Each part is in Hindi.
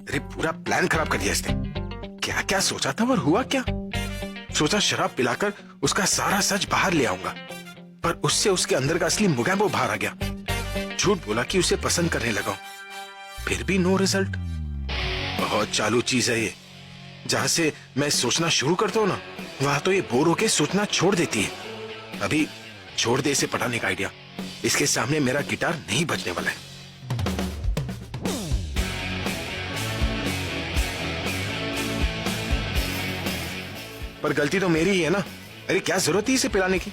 अरे पूरा प्लान खराब कर दिया इसने। क्या क्या सोचा था और हुआ क्या। सोचा शराब पिलाकर उसका सारा सच बाहर ले आऊंगा, पर उससे उसके अंदर का असली मुगैम्बो बाहर आ गया। झूठ बोला कि उसे पसंद करने लगा, फिर भी नो रिजल्ट। बहुत चालू चीज है ये। जहां से मैं सोचना शुरू करता हूं ना, वहां तो ये बोर होके सोचना छोड़ देती है। अभी छोड़ दे इसे पटाने का आइडिया। इसके सामने मेरा गिटार नहीं बजने वाला है। पर गलती तो मेरी ही है ना। अरे क्या जरूरत थी इसे पिलाने की।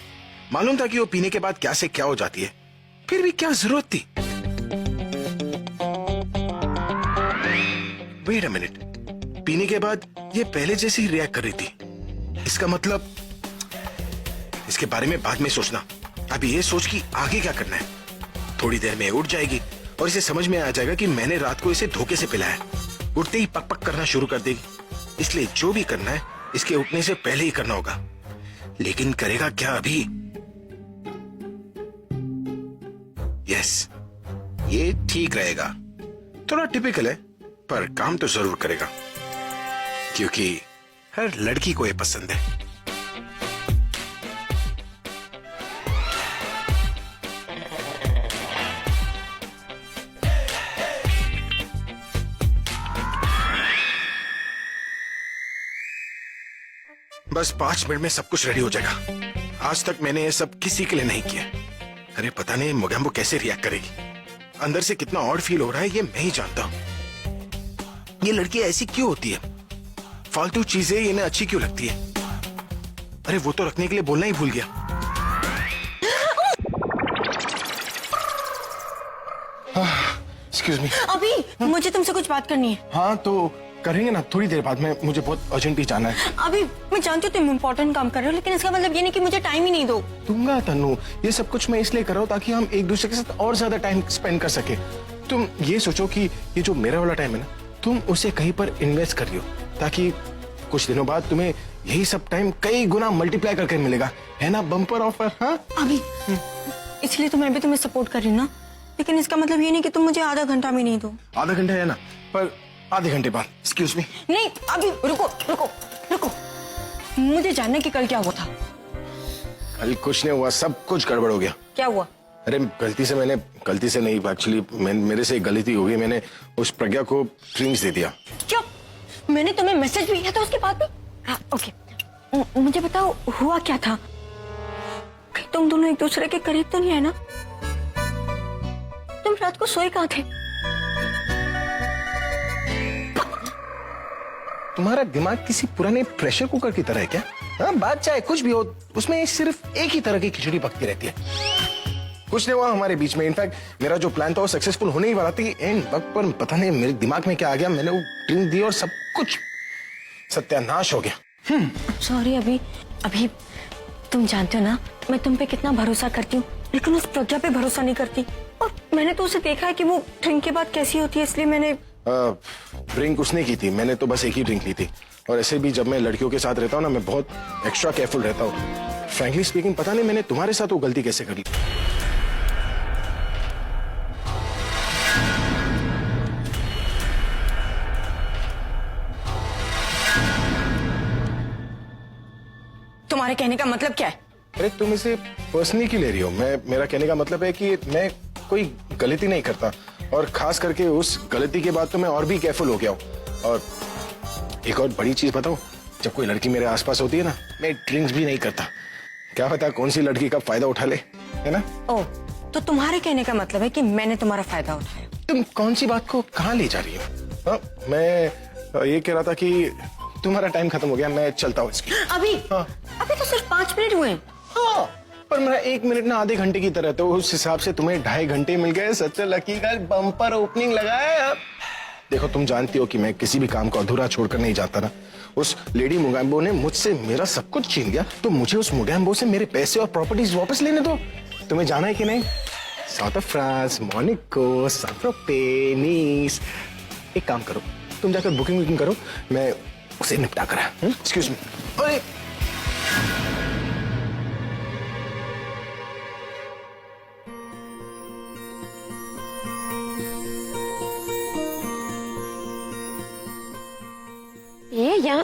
मालूम था कि वो पीने के बाद क्या से क्या हो जाती है, फिर भी क्या जरूरत थी। वेट अ मिनट, पीने के बाद ये पहले जैसे ही रिएक्ट कर रही थी। इसका मतलब इसके बारे में बाद में सोचना। अभी ये सोच कि आगे क्या करना है। थोड़ी देर में उठ जाएगी और इसे समझ में आ जाएगा कि मैंने रात को इसे धोखे से पिलाया। उठते ही पक पक करना शुरू कर देगी। इसलिए जो भी करना है इसके उठने से पहले ही करना होगा। लेकिन करेगा क्या अभी? यस, ये ठीक रहेगा। थोड़ा टिपिकल है, पर काम तो जरूर करेगा, क्योंकि हर लड़की को ये पसंद है। बस 5 मिनट में सब कुछ रेडी हो जाएगा। आज तक मैंने ये सब किसी के लिए नहीं किया। अरे पता नहीं मोगैम्बो कैसे रिएक्ट करेगी। अंदर से कितना ऑड फील हो रहा है ये मैं ही जानता हूं। ये लड़की ऐसी क्यों होती है? फालतू चीजें इन्हें अच्छी क्यों लगती है? अरे वो तो रखने के लिए बोलना ही भूल गया। Excuse me. अभी मुझे तुमसे कुछ बात करनी है। हाँ तो करेंगे ना थोड़ी देर बाद में। मुझे बहुत अर्जेंटली जाना है। अभी मैं जानती हूँ तुम इम्पोर्टेंट काम कर रहे हो, लेकिन इसका मतलब ये नहीं कि मुझे टाइम ही नहीं दो। दूंगा तन्नू। ये सब कुछ मैं इसलिए कर रहा हूँ ताकि हम एक दूसरे के साथ और ज्यादा टाइम स्पेंड कर सके। तुम ये सोचो कि ये जो मेरा वाला टाइम है ना, तुम उसे कहीं पर इन्वेस्ट कर लियो, ताकि कुछ दिनों बाद तुम्हें यही सब टाइम कई गुना मल्टीप्लाई करके मिलेगा। है ना बम्पर ऑफर? हाँ अभी इसलिए तो मैं भी तुम्हें सपोर्ट कर रही हूँ ना, लेकिन इसका मतलब ये नहीं कि तुम मुझे आधा घंटा भी नहीं दो। आधा घंटा है ना, पर आधे घंटे बाद। Excuse me. नहीं अभी रुको रुको रुको, मुझे जानना कि कल क्या हुआ था। कल कुछ नहीं हुआ, सब कुछ गड़बड़ हो गया। क्या हुआ? अरे गलती से नहीं, एक्चुअली मेरे से गलती हो गई। मैंने उस प्रज्ञा को ड्रिंक्स दे दिया। क्या? मैंने तुम्हें मैसेज भेजा था उसके बाद भी? हाँ, ओके मुझे बताओ हुआ क्या था? तुम दोनों एक दूसरे के करीब तो नहीं है ना? तुम रात को सोए कहाँ थे? तुम्हारा दिमाग किसी पुराने प्रेशर कुकर की तरह है क्या? हाँ, बात चाहे कुछ भी हो, उसमें सिर्फ एक ही तरह की खिचड़ी पकती रहती है। कुछ नहीं हुआ हमारे बीच में। इनफैक्ट मेरा जो प्लान था वो सक्सेसफुल होने ही वाला था। एंड वक्त पर पता नहीं मेरे दिमाग में क्या आ गया, मैंने वो ड्रिंक दी और सब कुछ सत्यानाश हो गया। सॉरी अभी तुम जानते हो ना मैं तुम पे कितना भरोसा करती हूँ, लेकिन उस प्रज्ञा पे भरोसा नहीं करती। और मैंने तो उसे देखा है कि वो ड्रिंक के बाद कैसी होती है, इसलिए मैंने ड्रिंक उसने की थी, मैंने तो बस एक ही ड्रिंक ली थी। और ऐसे भी जब मैं लड़कियों के साथ रहता हूँ ना, मैं बहुत एक्स्ट्रा केयरफुल रहता हूँ। फ्रैंकली स्पीकिंग पता नहीं मैंने तुम्हारे साथ वो गलती कैसे कर ली। तुम्हारे कहने का मतलब क्या है? अरे तुम इसे पर्सनली क्यों ले रही हो? मेरा कहने का मतलब है कि मैं कोई गलती नहीं करता, और खास करके उस गलती के बाद तो मैं और भी केयरफुल हो गया हूँ। और एक और बड़ी चीज बताऊं, जब कोई लड़की मेरे आसपास होती है ना, मैं ड्रिंक्स भी नहीं करता। क्या पता कौन सी लड़की का फायदा उठा ले, है ना? ओह, तो तुम्हारे कहने का मतलब है कि मैंने तुम्हारा फायदा उठाया। तुम कौन सी बात को कहाँ ले जा रही हो? मैं ये कह रहा था कि तुम्हारा टाइम खत्म हो गया, मैं चलता हूँ इसकी। अभी? हाँ। अभी तो सिर्फ 5 मिनट हुए। हाँ, पर मेरा 1 मिनट ना आधे घंटे की तरह, तो उस हिसाब से तुम्हें 2.5 घंटे मिल गए। सच्चा लकी का बम्पर ओपनिंग लगा है। देखो तुम जानती हो कि मैं किसी भी काम को अधूरा छोड़कर नहीं जाता ना, उस लेडी मुगैम्बो ने मुझसे मेरा सब कुछ छीन लिया, तो मुझे उस मुगैम्बो से मेरे पैसे और प्रॉपर्टीज वापस लेने दो। तुम्हें जाना है कि नहीं? साउथ ऑफ फ्रांस, मोनाको, नीस। एक काम करो, तुम जाकर बुकिंग करो, मैं उसे निपटा कर। Excuse me. अरे ये यहाँ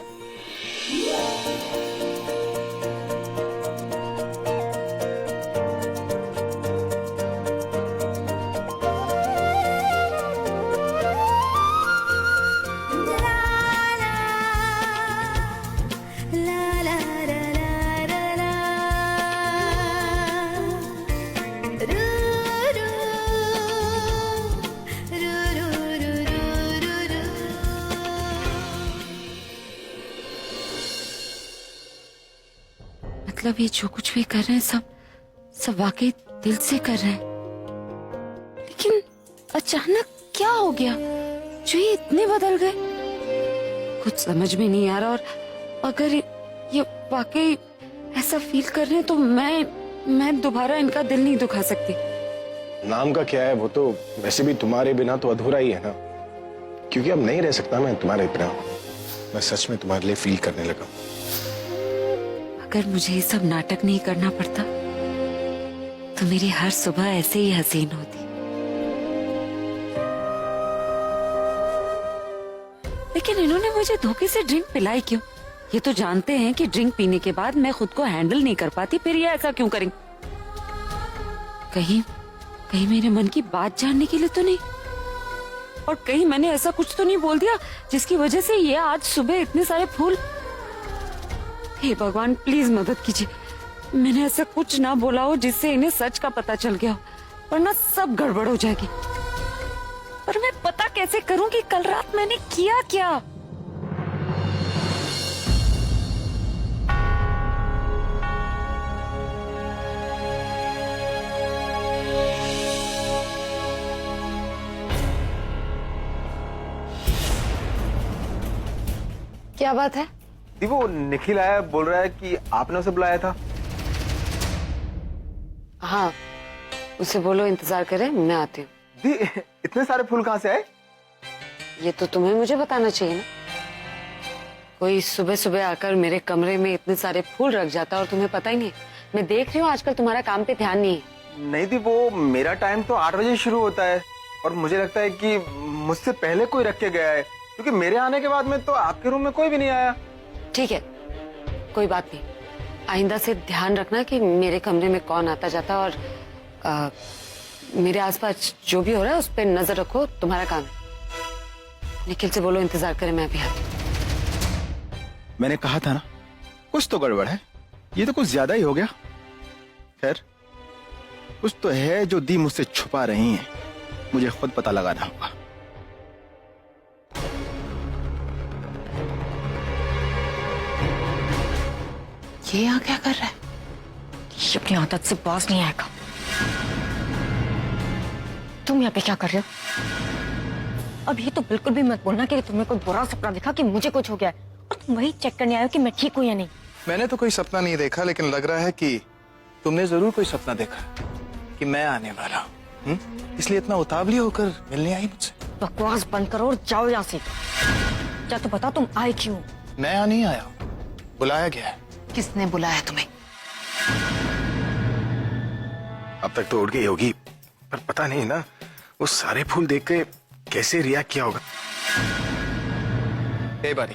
मतलब ये जो कुछ भी कर रहे हैं सब वाकई दिल से कर रहे हैं, लेकिन अचानक क्या हो गया जो ये इतने बदल गए? कुछ समझ में नहीं आ रहा। और अगर ये वाकई ऐसा फील कर रहे हैं तो मैं दोबारा इनका दिल नहीं दुखा सकती। नाम का क्या है, वो तो वैसे भी तुम्हारे बिना तो अधूरा ही है ना, क्योंकि अब नहीं रह सकता मैं तुम्हारे बिना। मैं सच में तुम्हारे लिए फील करने लगा। अगर मुझे ये सब नाटक नहीं करना पड़ता तो मेरी हर सुबह ऐसे ही हसीन होती। लेकिन इन्होंने मुझे धोखे से ड्रिंक पिलाई क्यों? ये तो जानते हैं कि ड्रिंक पीने के बाद मैं खुद को हैंडल नहीं कर पाती, फिर ये ऐसा क्यों करेंगे? कहीं मेरे मन की बात जानने के लिए तो नहीं? और कहीं मैंने ऐसा कुछ तो नहीं बोल दिया जिसकी वजह से ये आज सुबह इतने सारे फूल? हे भगवान, प्लीज मदद कीजिए। मैंने ऐसा कुछ ना बोला हो जिससे इन्हें सच का पता चल गया हो, वरना सब गड़बड़ हो जाएगी। पर मैं पता कैसे करूं कि कल रात मैंने किया क्या? क्या बात है? दी, वो निखिल आया, बोल रहा है कि आपने उसे बुलाया था। हाँ, उसे बोलो इंतजार करे, मैं आती हूँ। दी, इतने सारे फूल कहाँ से आए? ये तो तुम्हें मुझे बताना चाहिए ना। कोई सुबह सुबह आकर मेरे कमरे में इतने सारे फूल रख जाता और तुम्हें पता ही नहीं। मैं देख रही हूँ आजकल तुम्हारा काम पे ध्यान नहीं है। नहीं दी, वो मेरा टाइम तो 8 बजे शुरू होता है और मुझे लगता है कि मुझसे पहले कोई रख के गया है, क्योंकि मेरे आने के बाद में तो आपके रूम में कोई भी नहीं आया। ठीक है, कोई बात नहीं। आइंदा से ध्यान रखना कि मेरे कमरे में कौन आता जाता, और मेरे आसपास जो भी हो रहा है उस पर नजर रखो, तुम्हारा काम है। निखिल से बोलो इंतजार करे, मैं अभी आती हूँ। मैंने कहा था ना, कुछ तो गड़बड़ है। ये तो कुछ ज्यादा ही हो गया। खैर, कुछ तो है जो दी मुझसे छुपा रही हैं, मुझे खुद पता लगाना होगा। ये यहाँ क्या कर रहा है? ये अपनी आदत से बाज नहीं आएगा। तुम यहाँ पे क्या कर रहे हो? अब ये तो बिल्कुल भी मत बोलना कि तुम्हें कोई बुरा सपना दिखा कि मुझे कुछ हो गया है, और तुम वही चेक करने आए हो कि मैं ठीक हूँ या नहीं। मैंने तो कोई सपना नहीं देखा, लेकिन लग रहा है कि तुमने जरूर कोई सपना देखा कि मैं आने वाला हूँ, इसलिए इतना उतावली होकर मिलने आई मुझसे। बकवास बंद करो और जाओ यहाँ से। क्या तो बता, तुम आए क्यों? मैं यहाँ नहीं आया, बुलाया गया है। किसने बुलाया तुम्हें? अब तक तो उड़ गई होगी, पर पता नहीं ना वो सारे फूल देख के कैसे रिएक्ट किया होगा। ए बारी।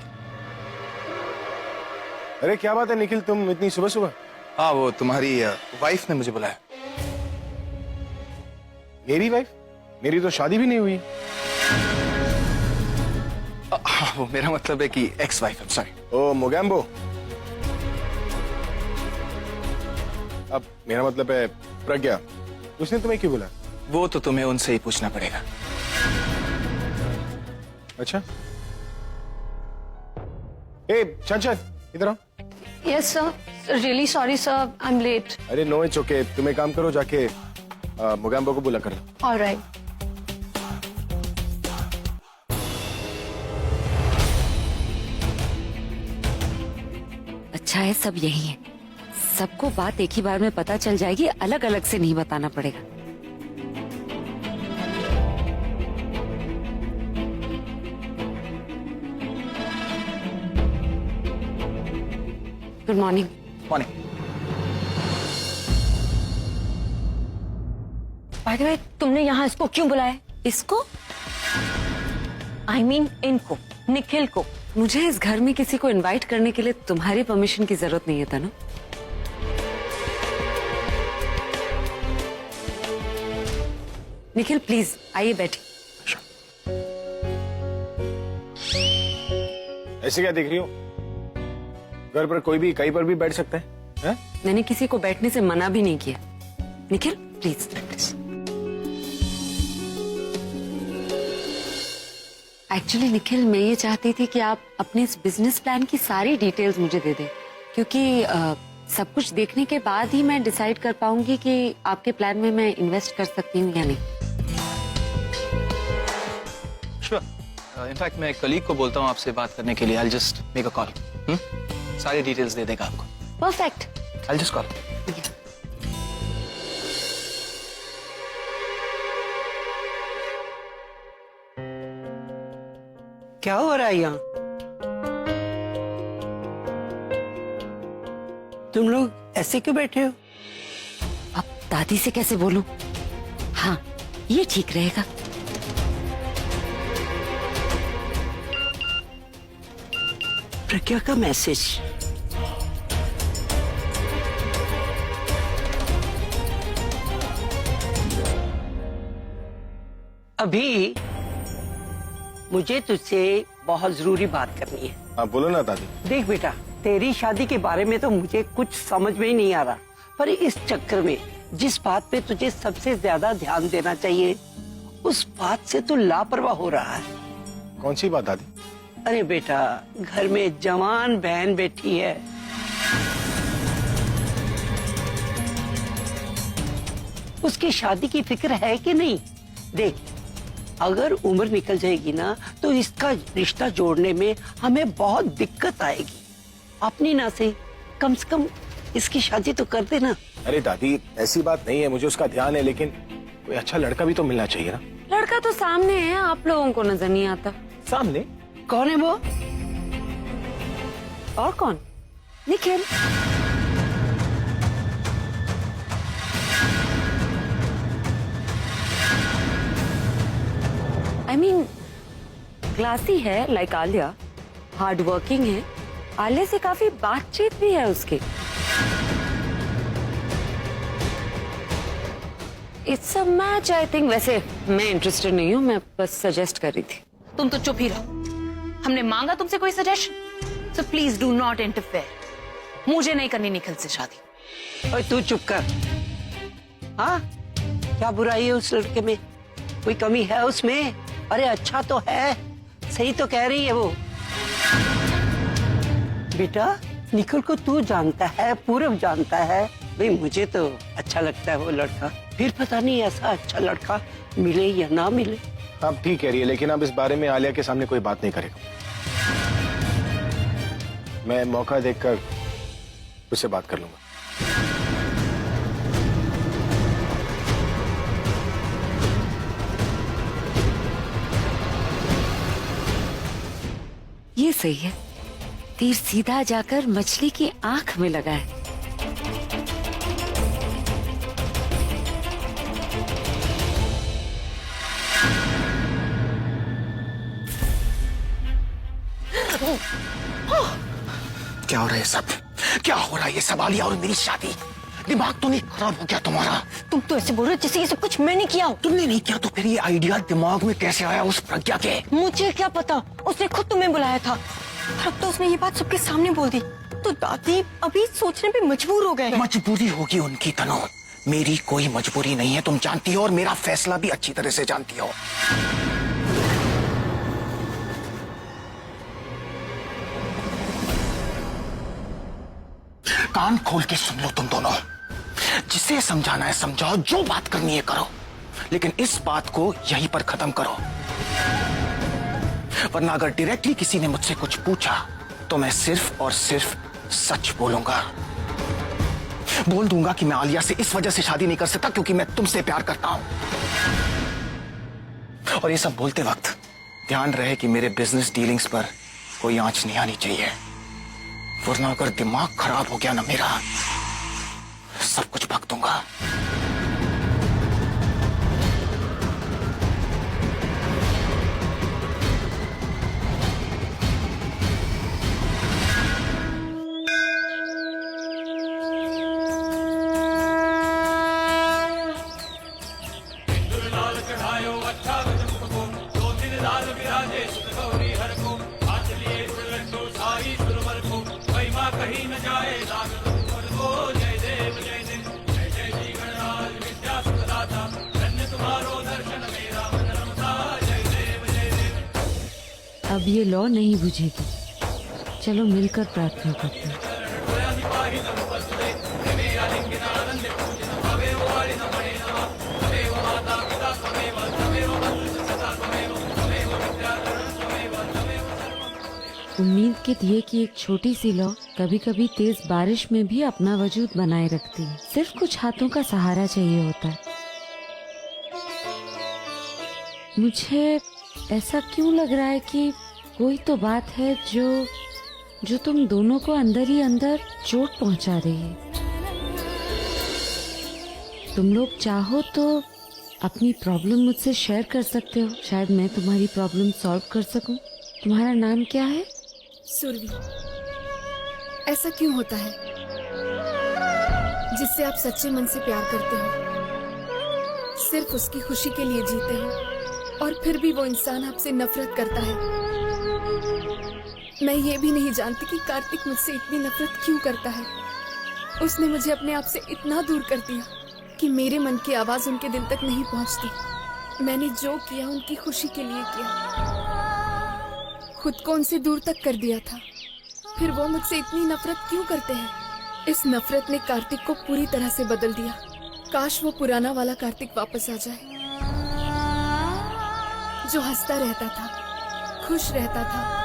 अरे क्या बात है निखिल, तुम इतनी सुबह सुबह? हाँ, वो तुम्हारी वाइफ ने मुझे बुलाया। मेरी वाइफ? मेरी तो शादी भी नहीं हुई। हाँ, वो मेरा मतलब है कि एक्स वाइफ है, सॉरी। ओ मोगैम्बो। अब मेरा मतलब है प्रज्ञा, उसने तुम्हें क्यों बुलाया? वो तो तुम्हें उनसे ही पूछना पड़ेगा। अच्छा, ए चंचल इधर आओ। Yes sir, really sorry sir, I am late. अरे नो इट्स ओके, तुम एक काम करो, जाके मोगैम्बो को बुला कर लो। ऑलराइट। अच्छा है सब यही है, सबको बात एक ही बार में पता चल जाएगी, अलग अलग से नहीं बताना पड़ेगा। Good morning. Morning. By the way, तुमने यहाँ इसको क्यों बुलाया? इसको? I mean इनको, निखिल को। मुझे इस घर में किसी को इनवाइट करने के लिए तुम्हारी परमिशन की जरूरत नहीं है तनु। निखिल प्लीज आइए बैठिए। ऐसे क्या देख रही हो? घर पर कोई भी कहीं पर भी बैठ सकता है? मैंने किसी को बैठने से मना भी नहीं किया। निखिल प्लीज। एक्चुअली निखिल, मैं ये चाहती थी कि आप अपने इस बिजनेस प्लान की सारी डिटेल्स मुझे दे दें, क्योंकि सब कुछ देखने के बाद ही मैं डिसाइड कर पाऊंगी कि आपके प्लान में मैं इन्वेस्ट कर सकती हूँ या नहीं। श्योर। इनफैक्ट मैं कलीग को बोलता हूँ आपसे बात करने के लिए। I'll just make a call. सारी डिटेल्स दे देगा आपको। परफेक्ट। I'll just call. क्या हो रहा है यहाँ? तुम लोग ऐसे क्यों बैठे हो? अब दादी से कैसे बोलूं? हाँ, ये ठीक रहेगा। प्रज्ञा का मैसेज। अभी मुझे तुझसे बहुत जरूरी बात करनी है। आप बोलो ना दादी। देख बेटा, तेरी शादी के बारे में तो मुझे कुछ समझ में ही नहीं आ रहा, पर इस चक्कर में जिस बात पे तुझे सबसे ज्यादा ध्यान देना चाहिए उस बात से तू लापरवाह हो रहा है। कौन सी बात दादी? अरे बेटा, घर में जवान बहन बैठी है, उसकी शादी की फिक्र है कि नहीं? देख, अगर उम्र निकल जाएगी ना तो इसका रिश्ता जोड़ने में हमें बहुत दिक्कत आएगी। अपनी ना से कम इसकी शादी तो कर देना। अरे दादी, ऐसी बात नहीं है, मुझे उसका ध्यान है, लेकिन कोई अच्छा लड़का भी तो मिलना चाहिए ना। लड़का तो सामने है, आप लोगों को नजर नहीं आता। सामने? कौन है वो? और कौन? निखिल। I mean, क्लासी है लाइक आलिया, हार्ड वर्किंग है, आलिया से काफी बातचीत भी है उसकी। It's a match I think. वैसे मैं इंटरेस्टेड नहीं हूँ, मैं बस सजेस्ट कर रही थी। तुम तो चुप ही रहो। हमने मांगा तुमसे कोई suggestion, so please do not interfere. मुझे नहीं करनी निखिल से शादी। ओए तू चुप कर। हाँ, क्या बुराई है उस लड़के में? कोई कमी है उसमें? अरे अच्छा तो है, सही तो कह रही है वो। बेटा, निखिल को तू जानता है, पूरब जानता है। भाई मुझे तो अच्छा लगता है वो लड़का, फिर पता नहीं ऐसा अच्छा लड़का मिले या ना मिले। आप ठीक कह रही है, लेकिन आप इस बारे में आलिया के सामने कोई बात नहीं करेगा। मैं मौका देखकर उससे बात कर लूंगा। ये सही है, तीर सीधा जाकर मछली की आंख में लगा है। क्या हो रहा है सब? क्या हो रहा है ये सब? आलिया और मेरी शादी, दिमाग तो नहीं खराब हो गया तुम्हारा? तुम तो ऐसे बोल रहे हो जैसे ये सब कुछ मैंने किया हो। तुमने नहीं किया तो फिर ये आइडिया दिमाग में कैसे आया उस प्रज्ञा के? मुझे क्या पता, उसने खुद तुम्हें बुलाया था और अब तो उसने ये बात सबके सामने बोल दी, तो दादी अभी सोचने पे मजबूर हो गए। मजबूरी होगी उनकी तनु, मेरी कोई मजबूरी नहीं है, तुम जानती हो, और मेरा फैसला भी अच्छी तरह से जानती हो। कान खोल के सुन लो तुम दोनों, जिसे समझाना है समझाओ, जो बात करनी है करो, लेकिन इस बात को यहीं पर खत्म करो, वरना अगर डायरेक्टली किसी ने मुझसे कुछ पूछा तो मैं सिर्फ और सिर्फ सच बोलूंगा। बोल दूंगा कि मैं आलिया से इस वजह से शादी नहीं कर सकता क्योंकि मैं तुमसे प्यार करता हूं। और ये सब बोलते वक्त ध्यान रहे कि मेरे बिजनेस डीलिंग्स पर कोई आंच नहीं आनी चाहिए, वरना अगर दिमाग खराब हो गया ना मेरा, सब कुछ भग दूंगा। अब ये लौ नहीं बुझेगी। चलो मिलकर प्रार्थना करते हैं। उम्मीद के दिए कि एक छोटी सी लौ कभी कभी तेज बारिश में भी अपना वजूद बनाए रखती है। सिर्फ कुछ हाथों का सहारा चाहिए होता है। मुझे ऐसा क्यों लग रहा है कि कोई तो बात है जो तुम दोनों को अंदर ही अंदर चोट पहुंचा रही है। तुम लोग चाहो तो अपनी प्रॉब्लम मुझसे शेयर कर सकते हो। शायद मैं तुम्हारी प्रॉब्लम सॉल्व कर सकूं। तुम्हारा नाम क्या है? सुरभि। ऐसा क्यों होता है जिससे आप सच्चे मन से प्यार करते हो, सिर्फ उसकी खुशी के लिए जीते हो और फिर भी वो इंसान आपसे नफरत करता है? मैं ये भी नहीं जानती कि कार्तिक मुझसे इतनी नफरत क्यों करता है। उसने मुझे अपने आप से इतना दूर कर दिया कि मेरे मन की आवाज उनके दिल तक नहीं पहुंचती। मैंने जो किया उनकी खुशी के लिए किया, खुद को उनसे दूर तक कर दिया था। फिर वो मुझसे इतनी नफरत क्यों करते हैं? इस नफरत ने कार्तिक को पूरी तरह से बदल दिया। काश वो पुराना वाला कार्तिक वापस आ जाए, जो हंसता रहता था, खुश रहता था।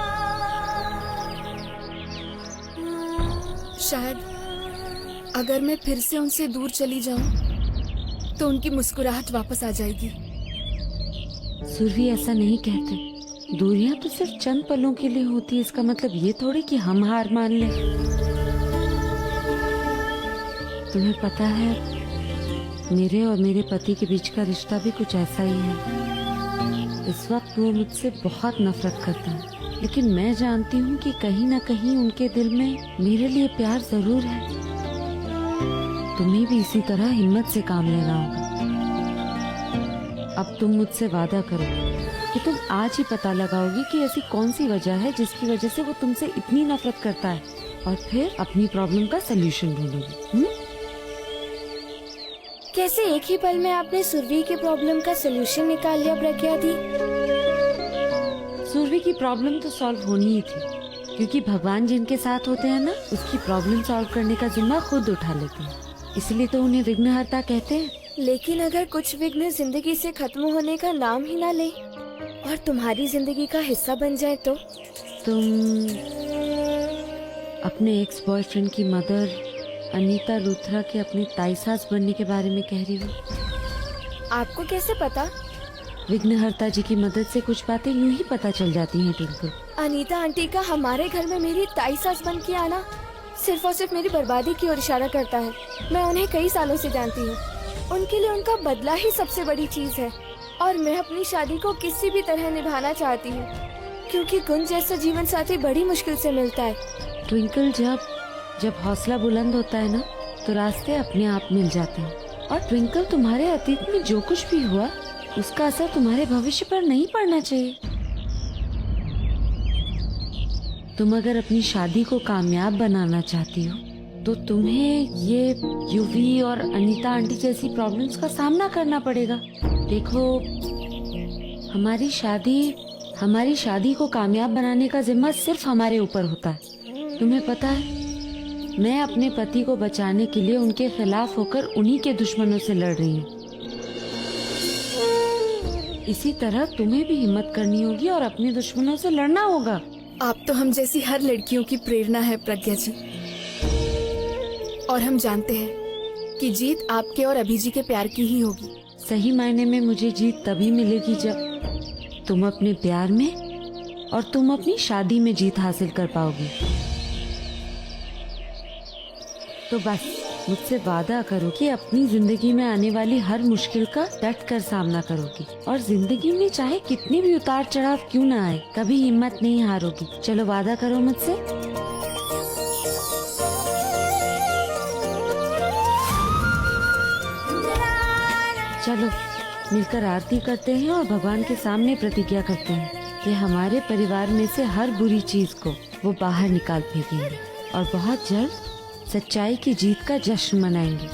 शायद अगर मैं फिर से उनसे दूर चली जाऊं तो उनकी मुस्कुराहट वापस आ जाएगी। सुरभि, ऐसा नहीं कहते। दूरियां तो सिर्फ चंद पलों के लिए होती है। इसका मतलब ये थोड़ी कि हम हार मान लें। तुम्हें पता है, मेरे और मेरे पति के बीच का रिश्ता भी कुछ ऐसा ही है। इस वक्त वो मुझसे बहुत नफरत करता है, लेकिन मैं जानती हूँ कि कहीं ना कहीं उनके दिल में मेरे लिए प्यार जरूर है। तुम्हें भी इसी तरह हिम्मत से काम लेना होगा। अब तुम मुझसे वादा करो कि तुम आज ही पता लगाओगी कि ऐसी कौन सी वजह है जिसकी वजह से वो तुमसे इतनी नफरत करता है, और फिर अपनी प्रॉब्लम का सलूशन ढूंढोगी। कैसे एक ही पल में आपने सुरभि की प्रॉब्लम का सलूशन निकाल लिया प्रज्ञा दी? सुरभि की प्रॉब्लम तो सॉल्व होनी ही थी, क्योंकि भगवान जिनके साथ होते हैं ना, उसकी प्रॉब्लम सॉल्व करने का जिम्मा खुद उठा लेते हैं। इसलिए तो उन्हें विघ्नहर्ता कहते हैं। लेकिन अगर कुछ विघ्न जिंदगी से खत्म होने का नाम ही ना ले और तुम्हारी जिंदगी का हिस्सा बन जाए तो? तुम अपने एक्स बॉयफ्रेंड की मदर अनीता लूथरा के अपनी ताई सास बनने के बारे में कह रही हो। आपको कैसे पता? विघ्नहर्ता जी की मदद से कुछ बातें यूं ही पता चल जाती हैं ट्विंकल। अनीता आंटी का हमारे घर में मेरी ताई सास बन के आना सिर्फ और सिर्फ मेरी बर्बादी की ओर इशारा करता है। मैं उन्हें कई सालों से जानती हूँ। उनके लिए उनका बदला ही सबसे बड़ी चीज है, और मैं अपनी शादी को किसी भी तरह निभाना चाहती हूँ, क्योंकि गुण जैसा जीवन साथी बड़ी मुश्किल से मिलता है। ट्विंकल, जब हौसला बुलंद होता है ना, तो रास्ते अपने आप मिल जाते हैं। और ट्विंकल, तुम्हारे अतीत में जो कुछ भी हुआ उसका असर तुम्हारे भविष्य पर नहीं पड़ना चाहिए। तुम अगर अपनी शादी को कामयाब बनाना चाहती हो तो तुम्हें ये युवी और अनीता आंटी जैसी प्रॉब्लम्स का सामना करना पड़ेगा। देखो, हमारी शादी को कामयाब बनाने का जिम्मा सिर्फ हमारे ऊपर होता है। तुम्हें पता है, मैं अपने पति को बचाने के लिए उनके खिलाफ होकर उन्हीं के दुश्मनों से लड़ रही हूँ। इसी तरह तुम्हें भी हिम्मत करनी होगी और अपने दुश्मनों से लड़ना होगा। आप तो हम जैसी हर लड़कियों की प्रेरणा है प्रज्ञा जी। और हम जानते हैं कि जीत आपके और अभी जी के प्यार की ही होगी। सही मायने में मुझे जीत तभी मिलेगी जब तुम अपने प्यार में और तुम अपनी शादी में जीत हासिल कर पाओगी। तो बस मुझसे वादा करो कि अपनी जिंदगी में आने वाली हर मुश्किल का डट कर सामना करोगी और जिंदगी में चाहे कितनी भी उतार चढ़ाव क्यों ना आए कभी हिम्मत नहीं हारोगी। चलो वादा करो मुझसे। चलो मिलकर आरती करते हैं और भगवान के सामने प्रतिज्ञा करते हैं कि हमारे परिवार में से हर बुरी चीज को वो बाहर निकाल फेंकेंगे और बहुत जल्द सच्चाई की जीत का जश्न मनाएंगे।